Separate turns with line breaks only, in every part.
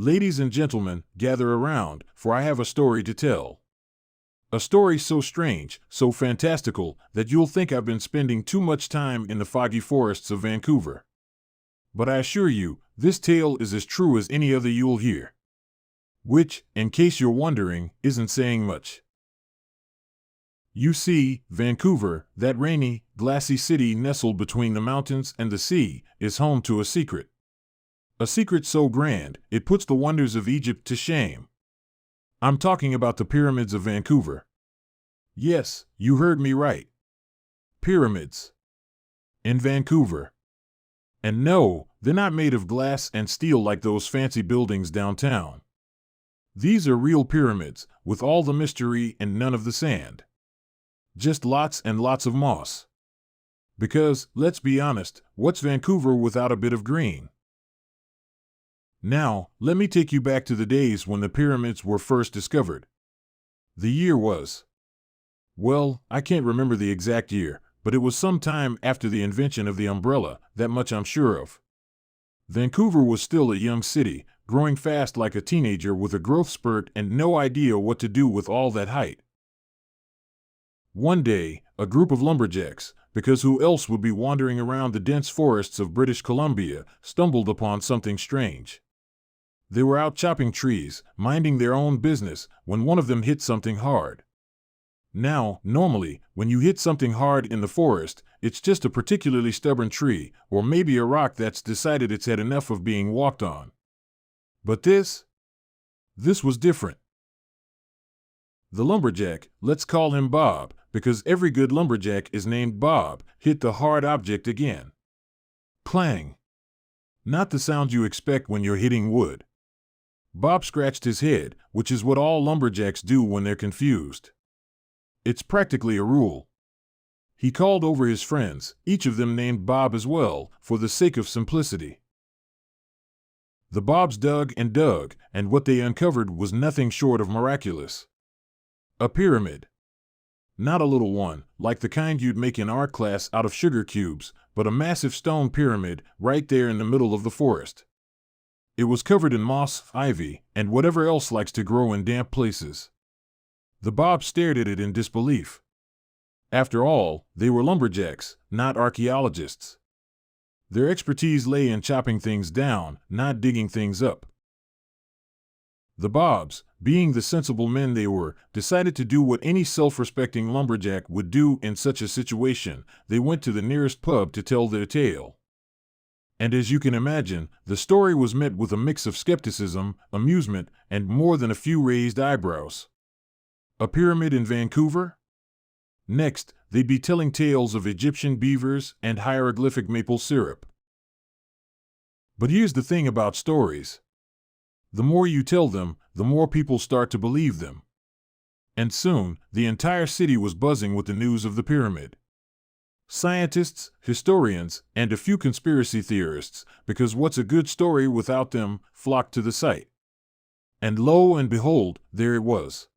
Ladies and gentlemen, gather around, for I have a story to tell. A story so strange, so fantastical, that you'll think I've been spending too much time in the foggy forests of Vancouver. But I assure you, this tale is as true as any other you'll hear. Which, in case you're wondering, isn't saying much. You see, Vancouver, that rainy, glassy city nestled between the mountains and the sea, is home to a secret. A secret so grand, it puts the wonders of Egypt to shame. I'm talking about the Pyramids of Vancouver. Yes, you heard me right. Pyramids. In Vancouver. And no, they're not made of glass and steel like those fancy buildings downtown. These are real pyramids, with all the mystery and none of the sand. Just lots and lots of moss. Because, let's be honest, what's Vancouver without a bit of green? Now, let me take you back to the days when the pyramids were first discovered. The year was... well, I can't remember the exact year, but it was some time after the invention of the umbrella, that much I'm sure of. Vancouver was still a young city, growing fast like a teenager with a growth spurt and no idea what to do with all that height. One day, a group of lumberjacks, because who else would be wandering around the dense forests of British Columbia, stumbled upon something strange. They were out chopping trees, minding their own business, when one of them hit something hard. Now, normally, when you hit something hard in the forest, it's just a particularly stubborn tree, or maybe a rock that's decided it's had enough of being walked on. But this was different. The lumberjack, let's call him Bob, because every good lumberjack is named Bob, hit the hard object again. Clang. Not the sound you expect when you're hitting wood. Bob scratched his head, which is what all lumberjacks do when they're confused. It's practically a rule. He called over his friends, each of them named Bob as well, for the sake of simplicity. The Bobs dug, and what they uncovered was nothing short of miraculous. A pyramid. Not a little one, like the kind you'd make in art class out of sugar cubes, but a massive stone pyramid right there in the middle of the forest. It was covered in moss, ivy, and whatever else likes to grow in damp places. The Bobs stared at it in disbelief. After all, they were lumberjacks, not archaeologists. Their expertise lay in chopping things down, not digging things up. The Bobs, being the sensible men they were, decided to do what any self-respecting lumberjack would do in such a situation. They went to the nearest pub to tell their tale. And as you can imagine, the story was met with a mix of skepticism, amusement, and more than a few raised eyebrows. A pyramid in Vancouver? Next, they'd be telling tales of Egyptian beavers and hieroglyphic maple syrup. But here's the thing about stories. The more you tell them, the more people start to believe them. And soon, the entire city was buzzing with the news of the pyramid. Scientists, historians, and a few conspiracy theorists, because what's a good story without them, flocked to the site. And lo and behold, there it was.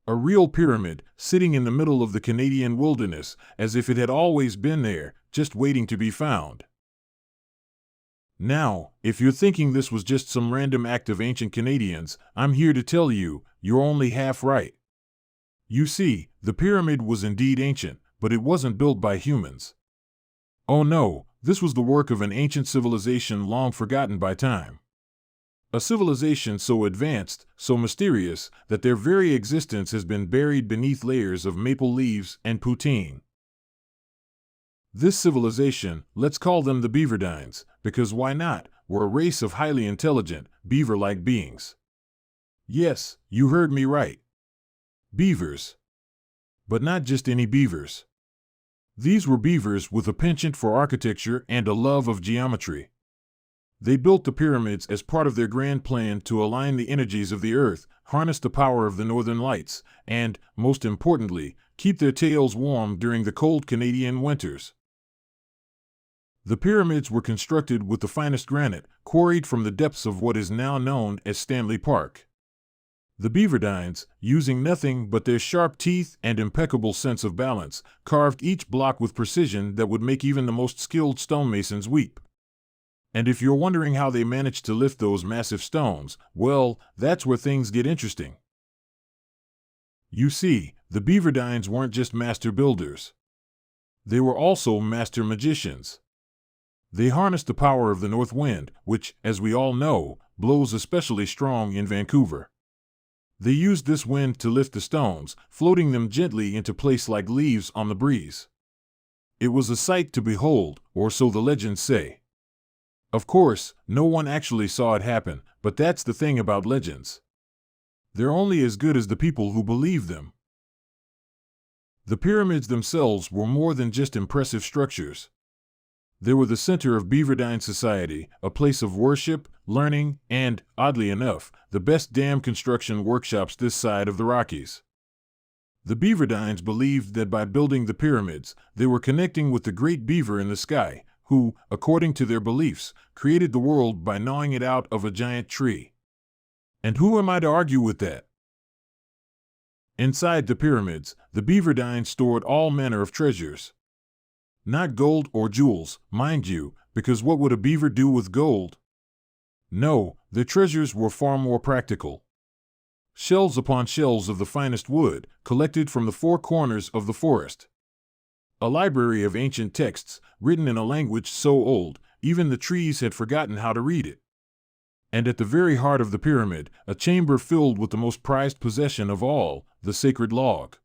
A real pyramid, sitting in the middle of the Canadian wilderness, as if it had always been there, just waiting to be found. Now, if you're thinking this was just some random act of ancient Canadians, I'm here to tell you, you're only half right. You see, the pyramid was indeed ancient, but it wasn't built by humans. Oh no, this was the work of an ancient civilization long forgotten by time. A civilization so advanced, so mysterious, that their very existence has been buried beneath layers of maple leaves and poutine. This civilization, let's call them the Beaverdines, because why not, were a race of highly intelligent, beaver-like beings. Yes, you heard me right. Beavers. But not just any beavers. These were beavers with a penchant for architecture and a love of geometry. They built the pyramids as part of their grand plan to align the energies of the earth, harness the power of the northern lights, and, most importantly, keep their tails warm during the cold Canadian winters. The pyramids were constructed with the finest granite, quarried from the depths of what is now known as Stanley Park. The Beaverdines, using nothing but their sharp teeth and impeccable sense of balance, carved each block with precision that would make even the most skilled stonemasons weep. And if you're wondering how they managed to lift those massive stones, well, that's where things get interesting. You see, the Beaverdines weren't just master builders. They were also master magicians. They harnessed the power of the north wind, which, as we all know, blows especially strong in Vancouver. They used this wind to lift the stones, floating them gently into place like leaves on the breeze. It was a sight to behold, or so the legends say. Of course, no one actually saw it happen, but that's the thing about legends. They're only as good as the people who believe them. The pyramids themselves were more than just impressive structures. They were the center of Beaverdine society, a place of worship, learning, and, oddly enough, the best damn construction workshops this side of the Rockies. The Beaverdines believed that by building the pyramids, they were connecting with the great beaver in the sky, who, according to their beliefs, created the world by gnawing it out of a giant tree. And who am I to argue with that? Inside the pyramids, the Beaverdines stored all manner of treasures. Not gold or jewels, mind you, because what would a beaver do with gold? No, their treasures were far more practical. Shelves upon shelves of the finest wood, collected from the four corners of the forest. A library of ancient texts, written in a language so old, even the trees had forgotten how to read it. And at the very heart of the pyramid, a chamber filled with the most prized possession of all, the sacred log.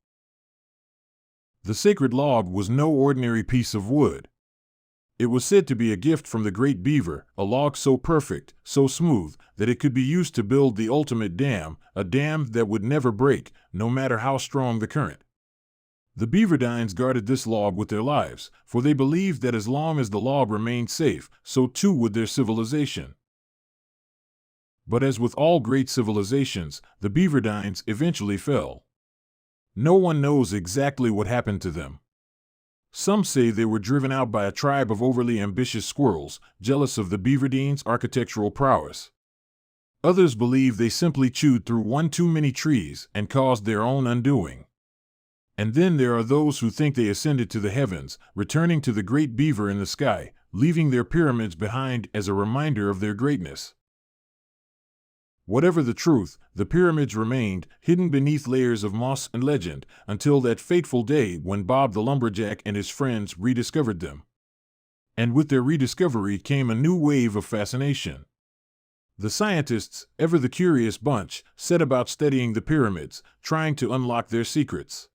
The sacred log was no ordinary piece of wood. It was said to be a gift from the great beaver, a log so perfect, so smooth, that it could be used to build the ultimate dam, a dam that would never break, no matter how strong the current. The Beaverdines guarded this log with their lives, for they believed that as long as the log remained safe, so too would their civilization. But as with all great civilizations, the Beaverdines eventually fell. No one knows exactly what happened to them. Some say they were driven out by a tribe of overly ambitious squirrels, jealous of the Beaverdines' architectural prowess. Others believe they simply chewed through one too many trees and caused their own undoing. And then there are those who think they ascended to the heavens, returning to the great beaver in the sky, leaving their pyramids behind as a reminder of their greatness. Whatever the truth, the pyramids remained, hidden beneath layers of moss and legend, until that fateful day when Bob the lumberjack and his friends rediscovered them. And with their rediscovery came a new wave of fascination. The scientists, ever the curious bunch, set about studying the pyramids, trying to unlock their secrets.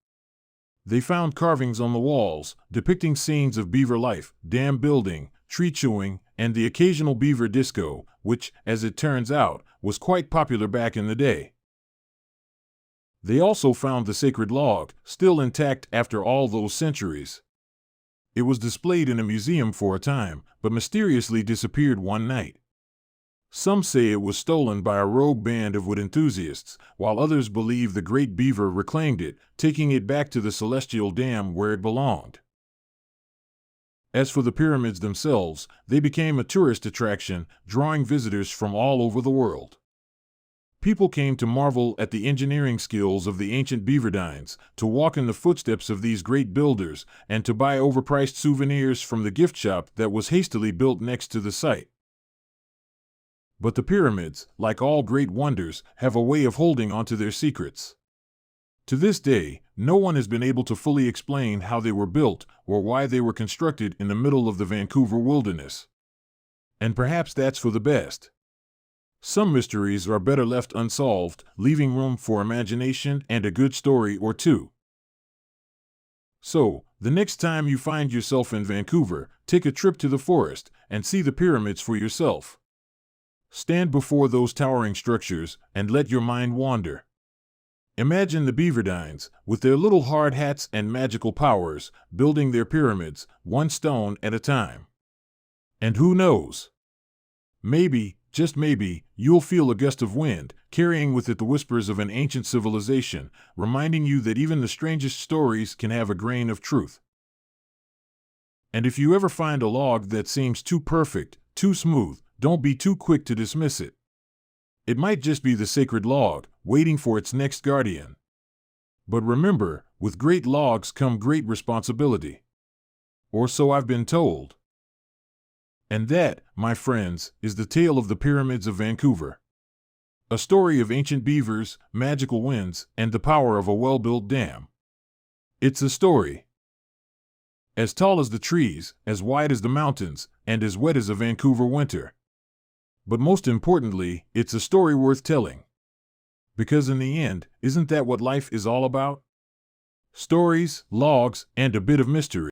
They found carvings on the walls, depicting scenes of beaver life, dam building, tree chewing, and the occasional beaver disco, which, as it turns out, was quite popular back in the day. They also found the sacred log, still intact after all those centuries. It was displayed in a museum for a time, but mysteriously disappeared one night. Some say it was stolen by a rogue band of wood enthusiasts, while others believe the great beaver reclaimed it, taking it back to the celestial dam where it belonged. As for the pyramids themselves, they became a tourist attraction, drawing visitors from all over the world. People came to marvel at the engineering skills of the ancient Beaverdines, to walk in the footsteps of these great builders, and to buy overpriced souvenirs from the gift shop that was hastily built next to the site. But the pyramids, like all great wonders, have a way of holding onto their secrets. To this day, no one has been able to fully explain how they were built or why they were constructed in the middle of the Vancouver wilderness. And perhaps that's for the best. Some mysteries are better left unsolved, leaving room for imagination and a good story or two. So, the next time you find yourself in Vancouver, take a trip to the forest and see the pyramids for yourself. Stand before those towering structures and let your mind wander. Imagine the Beaverdines, with their little hard hats and magical powers, building their pyramids, one stone at a time. And who knows? Maybe, just maybe, you'll feel a gust of wind, carrying with it the whispers of an ancient civilization, reminding you that even the strangest stories can have a grain of truth. And if you ever find a log that seems too perfect, too smooth, don't be too quick to dismiss it. It might just be the sacred log, waiting for its next guardian. But remember, with great logs come great responsibility. Or so I've been told. And that, my friends, is the tale of the Pyramids of Vancouver. A story of ancient beavers, magical winds, and the power of a well-built dam. It's a story as tall as the trees, as wide as the mountains, and as wet as a Vancouver winter. But most importantly, it's a story worth telling. Because in the end, isn't that what life is all about? Stories, logs, and a bit of mystery.